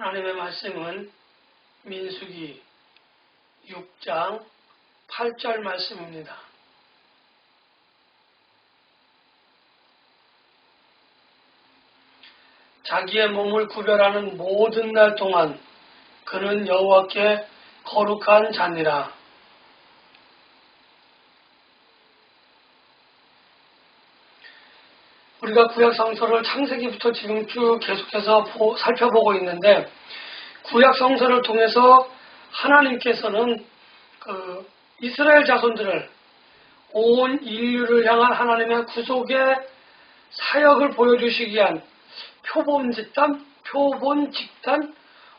하나님의 말씀은 민수기 6장 8절 말씀입니다. 자기의 몸을 구별하는 모든 날 동안 그는 여호와께 거룩한 자니라. 우리가 구약 성서를 창세기부터 지금 쭉 계속해서 살펴보고 있는데, 구약 성서를 통해서 하나님께서는 이스라엘 자손들을, 온 인류를 향한 하나님의 구속의 사역을 보여주시기 위한 표본 집단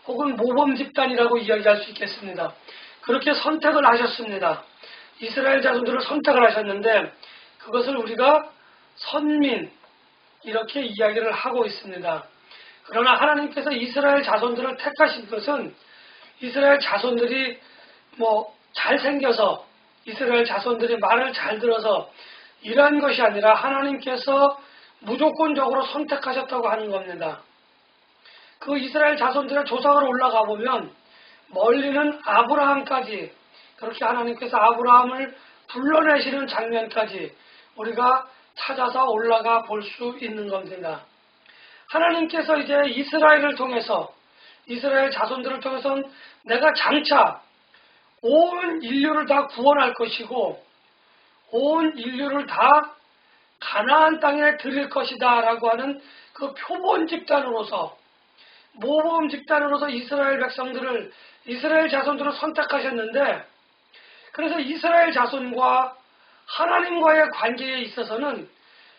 혹은 모범 집단이라고 이야기할 수 있겠습니다. 그렇게 선택을 하셨습니다. 이스라엘 자손들을 선택을 하셨는데, 그것을 우리가 선민, 이렇게 이야기를 하고 있습니다. 그러나 하나님께서 이스라엘 자손들을 택하신 것은 이스라엘 자손들이 잘생겨서, 이스라엘 자손들이 말을 잘 들어서 이러한 것이 아니라 하나님께서 무조건적으로 선택하셨다고 하는 겁니다. 그 이스라엘 자손들의 조상으로 올라가 보면 멀리는 아브라함까지, 그렇게 하나님께서 아브라함을 불러내시는 장면까지 우리가 찾아서 올라가 볼 수 있는 겁니다. 하나님께서 이제 이스라엘을 통해서, 이스라엘 자손들을 통해서는 내가 장차 온 인류를 다 구원할 것이고 온 인류를 다 가나안 땅에 드릴 것이다 라고 하는 그 표본 집단으로서, 모범 집단으로서 이스라엘 백성들을, 이스라엘 자손들을 선택하셨는데, 그래서 이스라엘 자손과 하나님과의 관계에 있어서는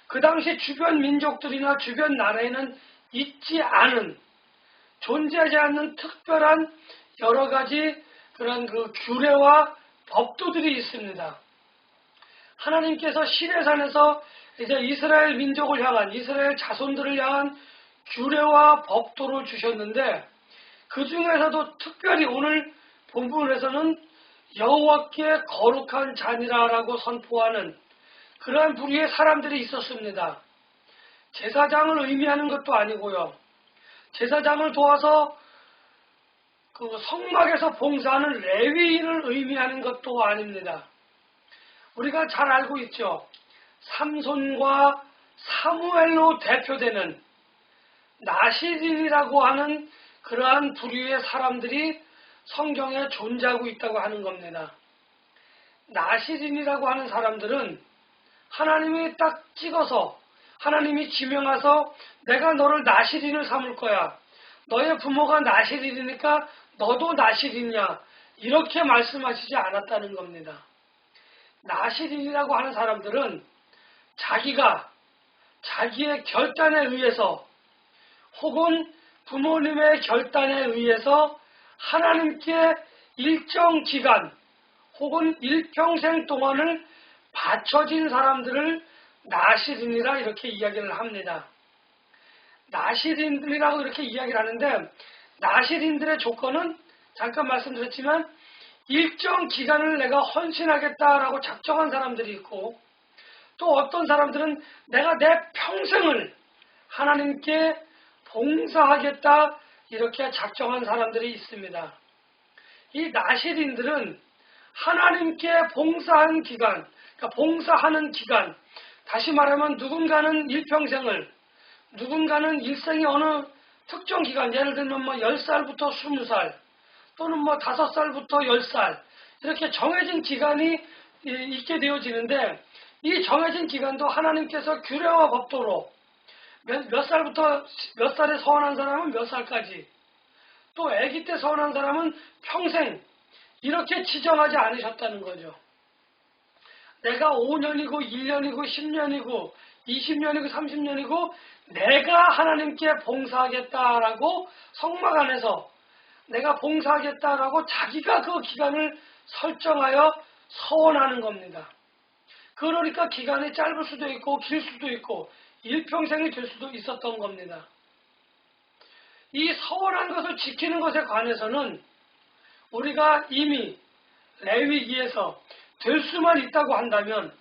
그 당시 주변 민족들이나 주변 나라에는 있지 않은, 존재하지 않는 특별한 여러 가지 그런 규례와 법도들이 있습니다. 하나님께서 시내산에서 이제 이스라엘 민족을 향한, 이스라엘 자손들을 향한 규례와 법도를 주셨는데, 그 중에서도 특별히 오늘 본문에서는 여호와께 거룩한 자니라라고 선포하는 그러한 부류의 사람들이 있었습니다. 제사장을 의미하는 것도 아니고요, 제사장을 도와서 그 성막에서 봉사하는 레위인을 의미하는 것도 아닙니다. 우리가 잘 알고 있죠. 삼손과 사무엘로 대표되는 나시린이라고 하는 그러한 부류의 사람들이 성경에 존재하고 있다고 하는 겁니다. 나시린이라고 하는 사람들은 하나님이 딱 찍어서, 하나님이 지명해서 내가 너를 나시린을 삼을 거야, 너의 부모가 나시린이니까 너도 나시린이야, 이렇게 말씀하시지 않았다는 겁니다. 나시린이라고 하는 사람들은 자기가 자기의 결단에 의해서 혹은 부모님의 결단에 의해서 하나님께 일정 기간 혹은 일평생 동안을 바쳐진 사람들을 나시린이라 이렇게 이야기를 합니다. 나시린들이라고 이렇게 이야기를 하는데, 나시린들의 조건은 잠깐 말씀드렸지만 일정 기간을 내가 헌신하겠다라고 작정한 사람들이 있고, 또 어떤 사람들은 내가 내 평생을 하나님께 봉사하겠다 이렇게 작정한 사람들이 있습니다. 이 나시린들은 하나님께 봉사한 기간, 그러니까 봉사하는 기간, 다시 말하면 누군가는 일평생을, 누군가는 일생의 어느 특정 기간, 예를 들면 10살부터 20살 또는 5살부터 10살 이렇게 정해진 기간이 있게 되어지는데, 이 정해진 기간도 하나님께서 규례와 법도로 몇 살부터 몇 살에 서원한 사람은 몇 살까지, 또 아기 때 서원한 사람은 평생, 이렇게 지정하지 않으셨다는 거죠. 내가 5년이고 1년이고 10년이고 20년이고 30년이고 내가 하나님께 봉사하겠다라고 성막 안에서 내가 봉사하겠다라고 자기가 그 기간을 설정하여 서원하는 겁니다. 그러니까 기간이 짧을 수도 있고 길 수도 있고 일평생이 될 수도 있었던 겁니다. 이 서원한 것을 지키는 것에 관해서는 우리가 이미 레위기에서 될 수만 있다고 한다면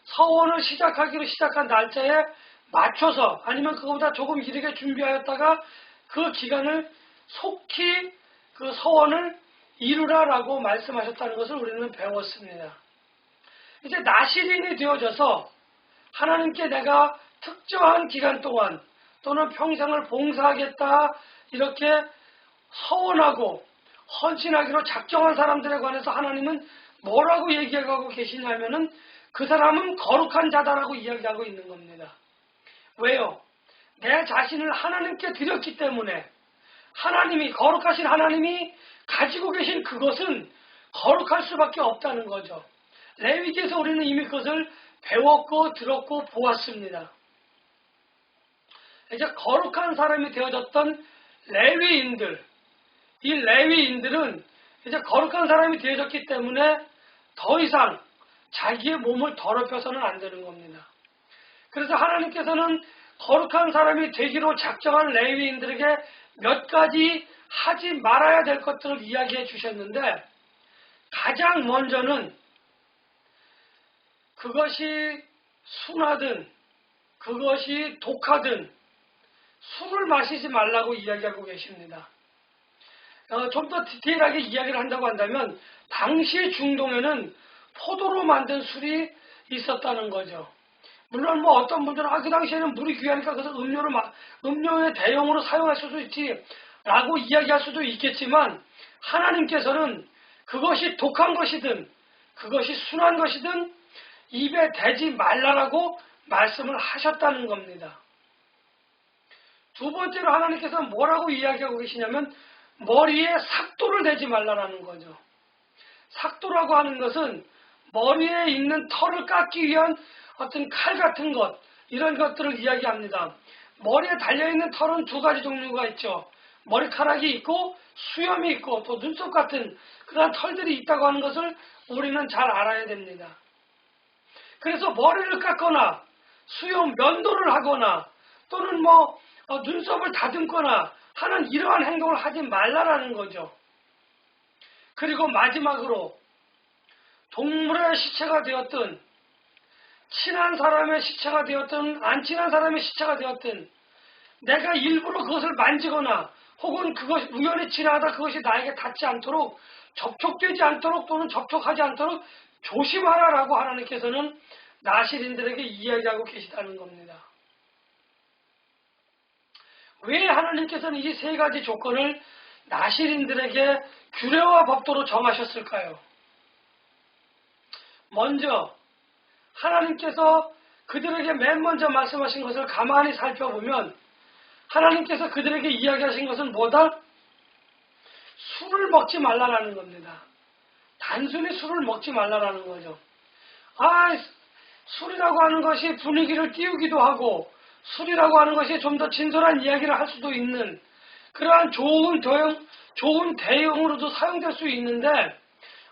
서원을 시작하기로 시작한 날짜에 맞춰서, 아니면 그거보다 조금 이르게 준비하였다가 그 기간을 속히 그 서원을 이루라라고 말씀하셨다는 것을 우리는 배웠습니다. 이제 나시린이 되어져서 하나님께 내가 특정한 기간 동안 또는 평생을 봉사하겠다 이렇게 서원하고 헌신하기로 작정한 사람들에 관해서 하나님은 뭐라고 얘기하고 계시냐면은 그 사람은 거룩한 자다라고 이야기하고 있는 겁니다. 왜요? 내 자신을 하나님께 드렸기 때문에 하나님이 거룩하신 하나님이 가지고 계신 그것은 거룩할 수밖에 없다는 거죠. 레위기에서 우리는 이미 그것을 배웠고 들었고 보았습니다. 이제 거룩한 사람이 되어졌던 레위인들, 이 레위인들은 이제 거룩한 사람이 되어졌기 때문에 더 이상 자기의 몸을 더럽혀서는 안 되는 겁니다. 그래서 하나님께서는 거룩한 사람이 되기로 작정한 레위인들에게 몇 가지 하지 말아야 될 것들을 이야기해 주셨는데, 가장 먼저는 그것이 순하든 그것이 독하든 술을 마시지 말라고 이야기하고 계십니다. 좀 더 디테일하게 이야기를 한다고 한다면 당시 중동에는 포도로 만든 술이 있었다는 거죠. 물론 뭐 어떤 분들은 그 당시에는 물이 귀하니까 그래서 음료의 대용으로 사용할 수도 있지 라고 이야기할 수도 있겠지만, 하나님께서는 그것이 독한 것이든 그것이 순한 것이든 입에 대지 말라라고 말씀을 하셨다는 겁니다. 두 번째로 하나님께서는 뭐라고 이야기하고 계시냐면 머리에 삭도를 대지 말라라는 거죠. 삭도라고 하는 것은 머리에 있는 털을 깎기 위한 어떤 칼 같은 것, 이런 것들을 이야기합니다. 머리에 달려있는 털은 두 가지 종류가 있죠. 머리카락이 있고 수염이 있고 또 눈썹 같은 그런 털들이 있다고 하는 것을 우리는 잘 알아야 됩니다. 그래서 머리를 깎거나 수염 면도를 하거나 또는 눈썹을 다듬거나 하는 이러한 행동을 하지 말라라는 거죠. 그리고 마지막으로 동물의 시체가 되었든 친한 사람의 시체가 되었든 안 친한 사람의 시체가 되었든 내가 일부러 그것을 만지거나 혹은 그것이 우연히 지나가다 그것이 나에게 닿지 않도록, 접촉되지 않도록 또는 접촉하지 않도록 조심하라라고 하나님께서는 나시린들에게 이야기하고 계시다는 겁니다. 왜 하나님께서는 이 세 가지 조건을 나시린들에게 규례와 법도로 정하셨을까요? 먼저 하나님께서 그들에게 맨 먼저 말씀하신 것을 가만히 살펴보면 하나님께서 그들에게 이야기하신 것은 뭐다? 술을 먹지 말라라는 겁니다. 단순히 술을 먹지 말라라는 거죠. 술이라고 하는 것이 분위기를 띄우기도 하고 술이라고 하는 것이 좀 더 진솔한 이야기를 할 수도 있는 그러한 좋은 대용으로도 사용될 수 있는데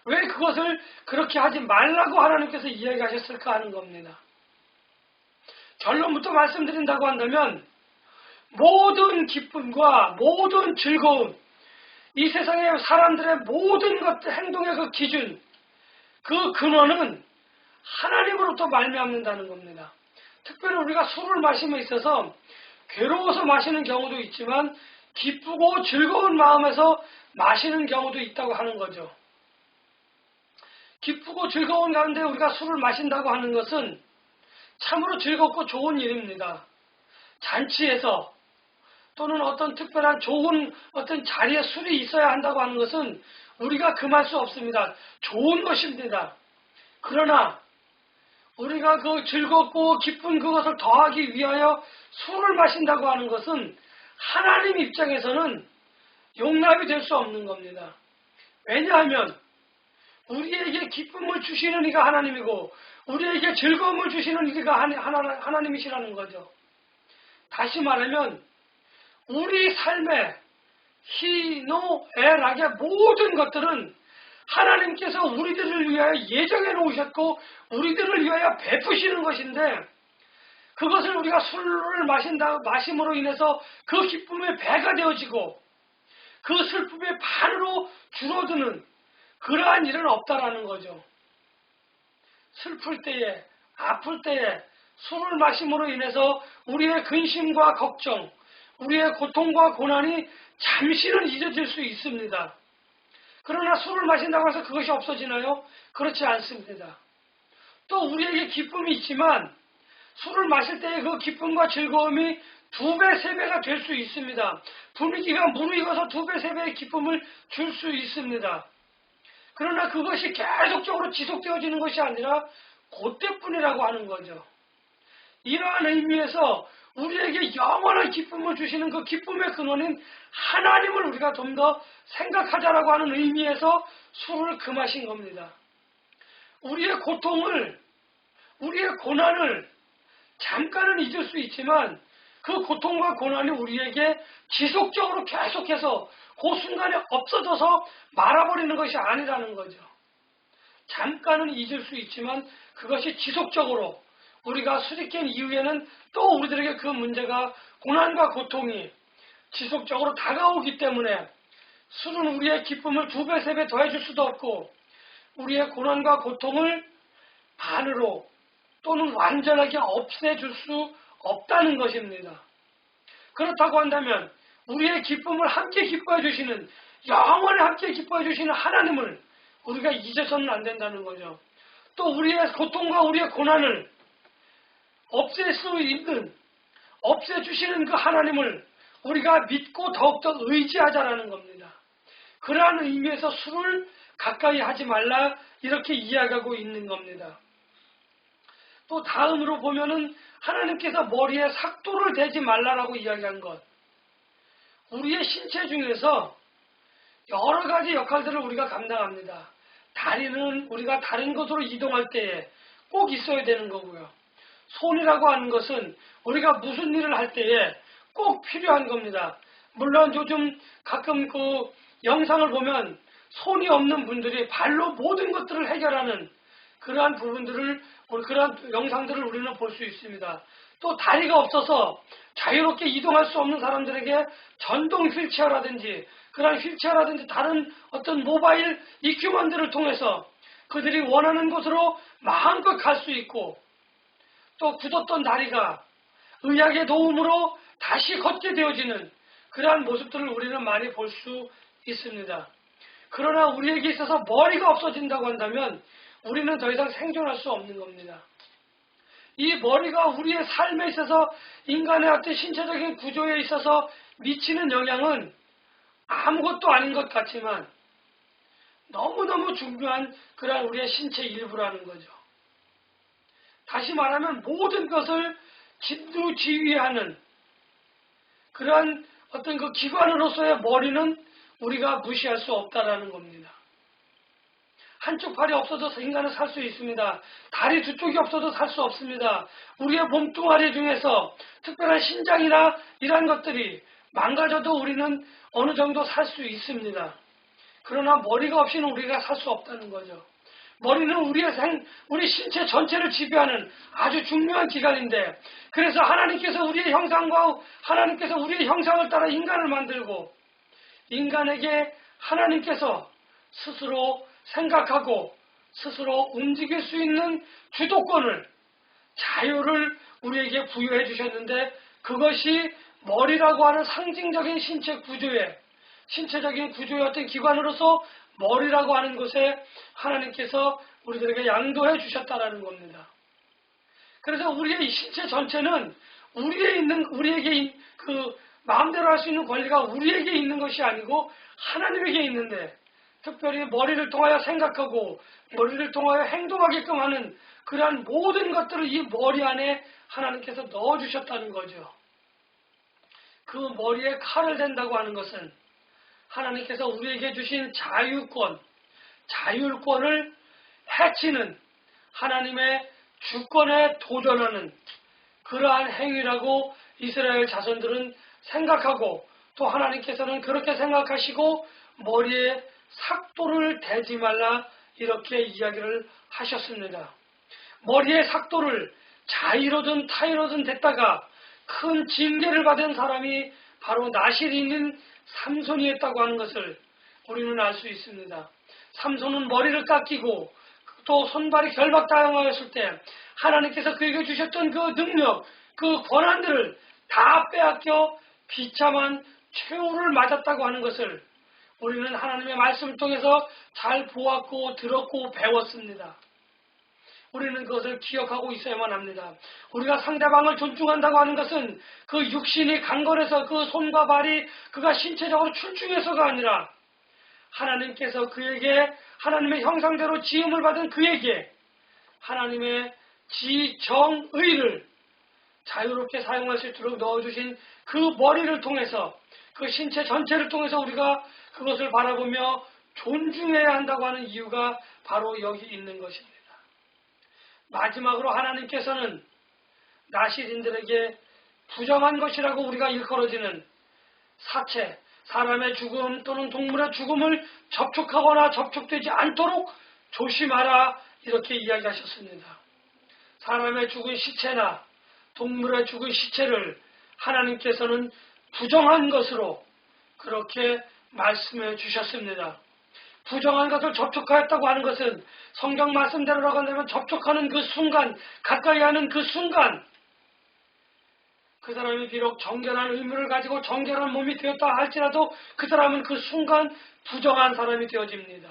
왜 그것을 그렇게 하지 말라고 하나님께서 이야기하셨을까 하는 겁니다. 결론부터 말씀드린다고 한다면 모든 기쁨과 모든 즐거움, 이 세상의 사람들의 모든 것들 행동의 그 기준, 그 근원은 하나님으로부터 말미암는다는 겁니다. 특별히 우리가 술을 마심에 있어서 괴로워서 마시는 경우도 있지만 기쁘고 즐거운 마음에서 마시는 경우도 있다고 하는 거죠. 기쁘고 즐거운 가운데 우리가 술을 마신다고 하는 것은 참으로 즐겁고 좋은 일입니다. 잔치에서 또는 어떤 특별한 좋은 어떤 자리에 술이 있어야 한다고 하는 것은 우리가 금할 수 없습니다. 좋은 것입니다. 그러나 우리가 그 즐겁고 기쁜 그것을 더하기 위하여 술을 마신다고 하는 것은 하나님 입장에서는 용납이 될 수 없는 겁니다. 왜냐하면 우리에게 기쁨을 주시는 이가 하나님이고 우리에게 즐거움을 주시는 이가 하나님이시라는 거죠. 다시 말하면 우리 삶의 희노애락의 모든 것들은 하나님께서 우리들을 위하여 예정해 놓으셨고 우리들을 위하여 베푸시는 것인데 그것을 우리가 술을 마심으로 인해서 그 기쁨의 배가 되어지고 그 슬픔의 반으로 줄어드는 그러한 일은 없다라는 거죠. 슬플 때에 아플 때에 술을 마심으로 인해서 우리의 근심과 걱정, 우리의 고통과 고난이 잠시는 잊어질 수 있습니다. 그러나 술을 마신다고 해서 그것이 없어지나요? 그렇지 않습니다. 또 우리에게 기쁨이 있지만 술을 마실 때의 그 기쁨과 즐거움이 2배, 3배가 될 수 있습니다. 분위기가 무르익어서 2배, 3배의 기쁨을 줄 수 있습니다. 그러나 그것이 계속적으로 지속되어지는 것이 아니라 그때뿐이라고 하는 거죠. 이러한 의미에서 우리에게 영원한 기쁨을 주시는 그 기쁨의 근원인 하나님을 우리가 좀 더 생각하자라고 하는 의미에서 술을 금하신 겁니다. 우리의 고통을, 우리의 고난을 잠깐은 잊을 수 있지만 그 고통과 고난이 우리에게 지속적으로 계속해서 그 순간에 없어져서 말아버리는 것이 아니라는 거죠. 잠깐은 잊을 수 있지만 그것이 지속적으로 우리가 수리깬 이후에는 또 우리들에게 그 문제가 고난과 고통이 지속적으로 다가오기 때문에 술은 우리의 기쁨을 2배, 3배 더해줄 수도 없고 우리의 고난과 고통을 반으로 또는 완전하게 없애줄 수 없다는 것입니다. 그렇다고 한다면 우리의 기쁨을 함께 기뻐해 주시는, 영원히 함께 기뻐해 주시는 하나님을 우리가 잊어서는 안 된다는 거죠. 또 우리의 고통과 우리의 고난을 없앨 수 있는, 없애주시는 그 하나님을 우리가 믿고 더욱더 의지하자라는 겁니다. 그러한 의미에서 술을 가까이 하지 말라 이렇게 이야기하고 있는 겁니다. 또 다음으로 보면은 하나님께서 머리에 삭도를 대지 말라라고 이야기한 것. 우리의 신체 중에서 여러 가지 역할들을 우리가 감당합니다. 다리는 우리가 다른 곳으로 이동할 때에 꼭 있어야 되는 거고요. 손이라고 하는 것은 우리가 무슨 일을 할 때에 꼭 필요한 겁니다. 물론 요즘 가끔 그 영상을 보면 손이 없는 분들이 발로 모든 것들을 해결하는 그러한 부분들을, 그러한 영상들을 우리는 볼 수 있습니다. 또 다리가 없어서 자유롭게 이동할 수 없는 사람들에게 전동 휠체어라든지 그러한 휠체어라든지 다른 어떤 모바일 이큐먼들을 통해서 그들이 원하는 곳으로 마음껏 갈 수 있고 또 굳었던 다리가 의학의 도움으로 다시 걷게 되어지는 그러한 모습들을 우리는 많이 볼 수 있습니다. 그러나 우리에게 있어서 머리가 없어진다고 한다면 우리는 더 이상 생존할 수 없는 겁니다. 이 머리가 우리의 삶에 있어서 인간의 어떤 신체적인 구조에 있어서 미치는 영향은 아무것도 아닌 것 같지만 너무너무 중요한 그러한 우리의 신체 일부라는 거죠. 다시 말하면 모든 것을 진두지휘하는 그러한 어떤 그 기관으로서의 머리는 우리가 무시할 수 없다라는 겁니다. 한쪽 팔이 없어져서 인간은 살 수 있습니다. 다리 두 쪽이 없어도 살 수 없습니다. 우리의 몸뚱아리 중에서 특별한 신장이나 이러한 것들이 망가져도 우리는 어느 정도 살 수 있습니다. 그러나 머리가 없이는 우리가 살 수 없다는 거죠. 머리는 우리 신체 전체를 지배하는 아주 중요한 기관인데, 그래서 하나님께서 우리의 형상을 따라 인간을 만들고 인간에게 하나님께서 스스로 생각하고 스스로 움직일 수 있는 주도권을, 자유를 우리에게 부여해 주셨는데 그것이 머리라고 하는 상징적인 신체적인 구조의 어떤 기관으로서 머리라고 하는 것에 하나님께서 우리들에게 양도해 주셨다라는 겁니다. 그래서 우리의 신체 전체는 우리에게 그 마음대로 할 수 있는 권리가 우리에게 있는 것이 아니고 하나님에게 있는데, 특별히 머리를 통하여 생각하고 머리를 통하여 행동하게끔 하는 그러한 모든 것들을 이 머리 안에 하나님께서 넣어주셨다는 거죠. 그 머리에 칼을 댄다고 하는 것은 하나님께서 우리에게 주신 자율권을 해치는 하나님의 주권에 도전하는 그러한 행위라고 이스라엘 자손들은 생각하고, 또 하나님께서는 그렇게 생각하시고 머리에 삭도를 대지 말라 이렇게 이야기를 하셨습니다. 머리에 삭도를 자의로든 타의로든 댔다가 큰 징계를 받은 사람이 바로 나실인인 삼손이었다고 하는 것을 우리는 알 수 있습니다. 삼손은 머리를 깎이고 또 손발이 결박당하였을 때 하나님께서 그에게 주셨던 그 능력, 그 권한들을 다 빼앗겨 비참한 최후를 맞았다고 하는 것을 우리는 하나님의 말씀을 통해서 잘 보았고 들었고 배웠습니다. 우리는 그것을 기억하고 있어야만 합니다. 우리가 상대방을 존중한다고 하는 것은 그 육신이 강건해서 그 손과 발이 그가 신체적으로 출중해서가 아니라 하나님께서 그에게 하나님의 형상대로 지음을 받은 그에게 하나님의 지정의를 자유롭게 사용할 수 있도록 넣어주신 그 머리를 통해서 그 신체 전체를 통해서 우리가 그것을 바라보며 존중해야 한다고 하는 이유가 바로 여기 있는 것입니다. 마지막으로 하나님께서는 나실인들에게 부정한 것이라고 우리가 일컬어지는 사체, 사람의 죽음 또는 동물의 죽음을 접촉하거나 접촉되지 않도록 조심하라 이렇게 이야기하셨습니다. 사람의 죽은 시체나 동물의 죽은 시체를 하나님께서는 부정한 것으로 그렇게 말씀해 주셨습니다. 부정한 것을 접촉하였다고 하는 것은 성경 말씀대로라고 한다면 접촉하는 그 순간, 가까이 하는 그 순간 그 사람이 비록 정결한 의무를 가지고 정결한 몸이 되었다 할지라도 그 사람은 그 순간 부정한 사람이 되어집니다.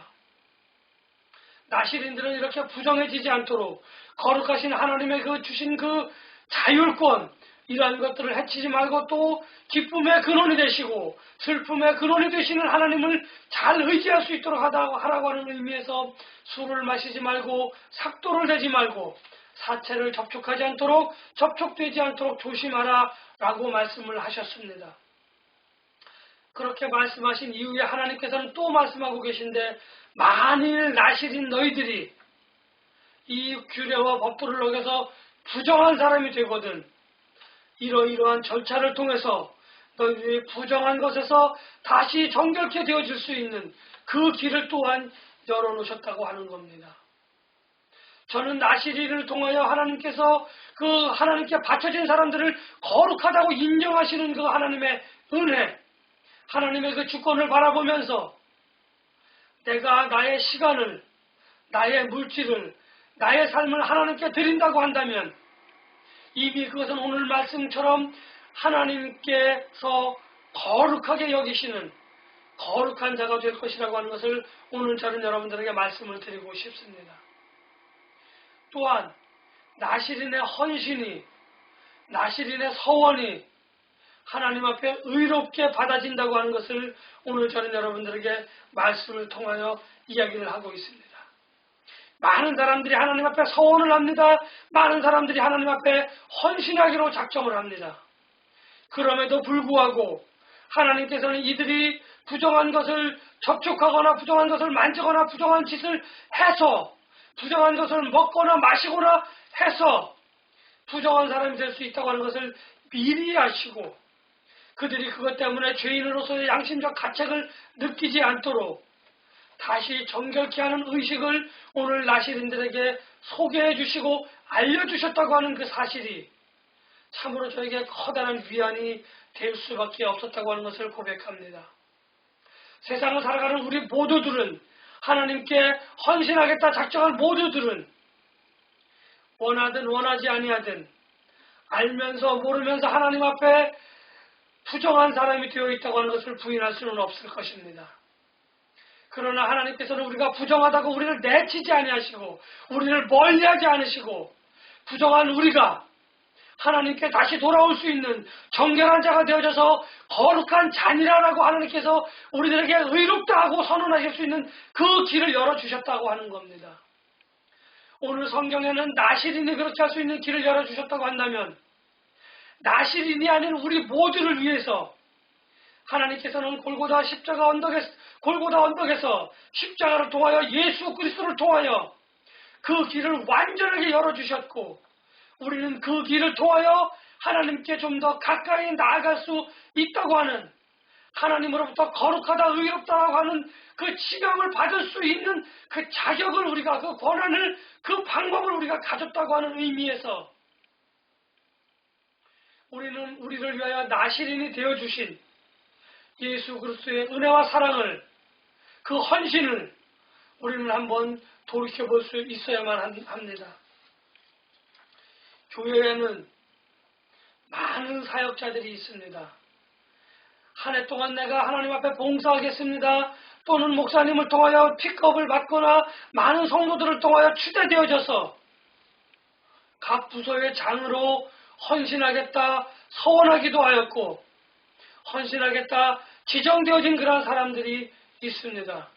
나실인들은 이렇게 부정해지지 않도록 거룩하신 하나님의 그 주신 그 자율권 이러한 것들을 해치지 말고 또 기쁨의 근원이 되시고 슬픔의 근원이 되시는 하나님을 잘 의지할 수 있도록 하라고 하는 의미에서 술을 마시지 말고 삭도를 대지 말고 사체를 접촉하지 않도록 접촉되지 않도록 조심하라 라고 말씀을 하셨습니다. 그렇게 말씀하신 이후에 하나님께서는 또 말씀하고 계신데 만일 나실인 너희들이 이 규례와 법도를 어겨서 부정한 사람이 되거든 이러이러한 절차를 통해서 너희들이 부정한 것에서 다시 정결케 되어질 수 있는 그 길을 또한 열어놓으셨다고 하는 겁니다. 저는 나실인을 통하여 하나님께서 그 하나님께 바쳐진 사람들을 거룩하다고 인정하시는 그 하나님의 은혜, 하나님의 그 주권을 바라보면서 내가 나의 시간을, 나의 물질을, 나의 삶을 하나님께 드린다고 한다면 이미 그것은 오늘 말씀처럼 하나님께서 거룩하게 여기시는 거룩한 자가 될 것이라고 하는 것을 오늘 저는 여러분들에게 말씀을 드리고 싶습니다. 또한 나실인의 헌신이, 나실인의 서원이 하나님 앞에 의롭게 받아진다고 하는 것을 오늘 저는 여러분들에게 말씀을 통하여 이야기를 하고 있습니다. 많은 사람들이 하나님 앞에 서원을 합니다. 많은 사람들이 하나님 앞에 헌신하기로 작정을 합니다. 그럼에도 불구하고 하나님께서는 이들이 부정한 것을 접촉하거나 부정한 것을 만지거나 부정한 짓을 해서 부정한 것을 먹거나 마시거나 해서 부정한 사람이 될 수 있다고 하는 것을 미리 아시고 그들이 그것 때문에 죄인으로서의 양심적 가책을 느끼지 않도록 다시 정결케 하는 의식을 오늘 나실인들에게 소개해 주시고 알려주셨다고 하는 그 사실이 참으로 저에게 커다란 위안이 될 수밖에 없었다고 하는 것을 고백합니다. 세상을 살아가는 우리 모두들은 하나님께 헌신하겠다 작정한 모두들은 원하든 원하지 아니하든 알면서 모르면서 하나님 앞에 부정한 사람이 되어 있다고 하는 것을 부인할 수는 없을 것입니다. 그러나 하나님께서는 우리가 부정하다고 우리를 내치지 아니하시고 우리를 멀리하지 않으시고 부정한 우리가 하나님께 다시 돌아올 수 있는 정결한 자가 되어져서 거룩한 자니라라고 하나님께서 우리들에게 의롭다 하고 선언하실 수 있는 그 길을 열어주셨다고 하는 겁니다. 오늘 성경에는 나실인이 그렇게 할 수 있는 길을 열어주셨다고 한다면 나실인이 아닌 우리 모두를 위해서 하나님께서는 골고다 언덕에서 십자가를 통하여 예수 그리스도를 통하여 그 길을 완전하게 열어주셨고 우리는 그 길을 통하여 하나님께 좀 더 가까이 나아갈 수 있다고 하는 하나님으로부터 거룩하다 의롭다라고 하는 그 지명을 받을 수 있는 그 자격을 우리가 그 권한을 그 방법을 우리가 가졌다고 하는 의미에서 우리는 우리를 위하여 나실인이 되어주신 예수 그리스도의 은혜와 사랑을 그 헌신을 우리는 한번 돌이켜볼 수 있어야만 합니다. 교회에는 많은 사역자들이 있습니다. 한 해 동안 내가 하나님 앞에 봉사하겠습니다. 또는 목사님을 통하여 픽업을 받거나 많은 성도들을 통하여 추대되어져서 각 부서의 장으로 헌신하겠다 서원하기도 하였고 헌신하겠다 지정되어진 그런 사람들이 있습니다.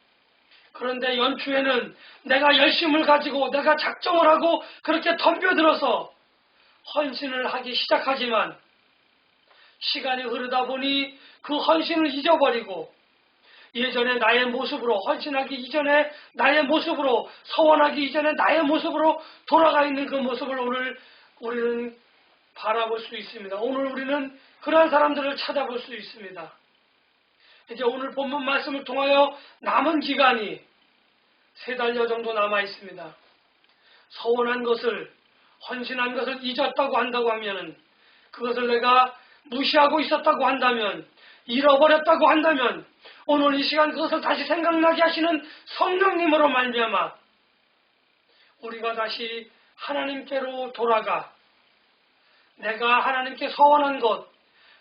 그런데 연초에는 내가 열심을 가지고 내가 작정을 하고 그렇게 덤벼들어서 헌신을 하기 시작하지만 시간이 흐르다 보니 그 헌신을 잊어버리고 예전에 나의 모습으로 헌신하기 이전에 나의 모습으로 서원하기 이전에 나의 모습으로 돌아가 있는 그 모습을 오늘 우리는 바라볼 수 있습니다. 오늘 우리는 그러한 사람들을 찾아볼 수 있습니다. 이제 오늘 본문 말씀을 통하여 남은 기간이 3달여 정도 남아 있습니다. 서원한 것을 헌신한 것을 잊었다고 한다고 하면은 그것을 내가 무시하고 있었다고 한다면 잃어버렸다고 한다면 오늘 이 시간 그것을 다시 생각나게 하시는 성령님으로 말미암아 우리가 다시 하나님께로 돌아가 내가 하나님께 서원한 것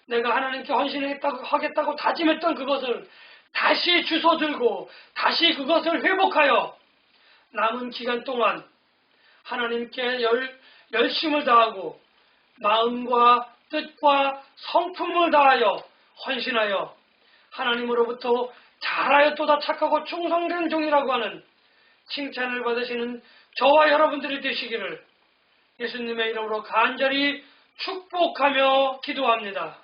내가 하나님께 헌신하겠다고 다짐했던 그것을 다시 주워들고 다시 그것을 회복하여 남은 기간 동안 하나님께 열심을 다하고 마음과 뜻과 성품을 다하여 헌신하여 하나님으로부터 잘하였도다 착하고 충성된 종이라고 하는 칭찬을 받으시는 저와 여러분들이 되시기를 예수님의 이름으로 간절히 축복하며 기도합니다.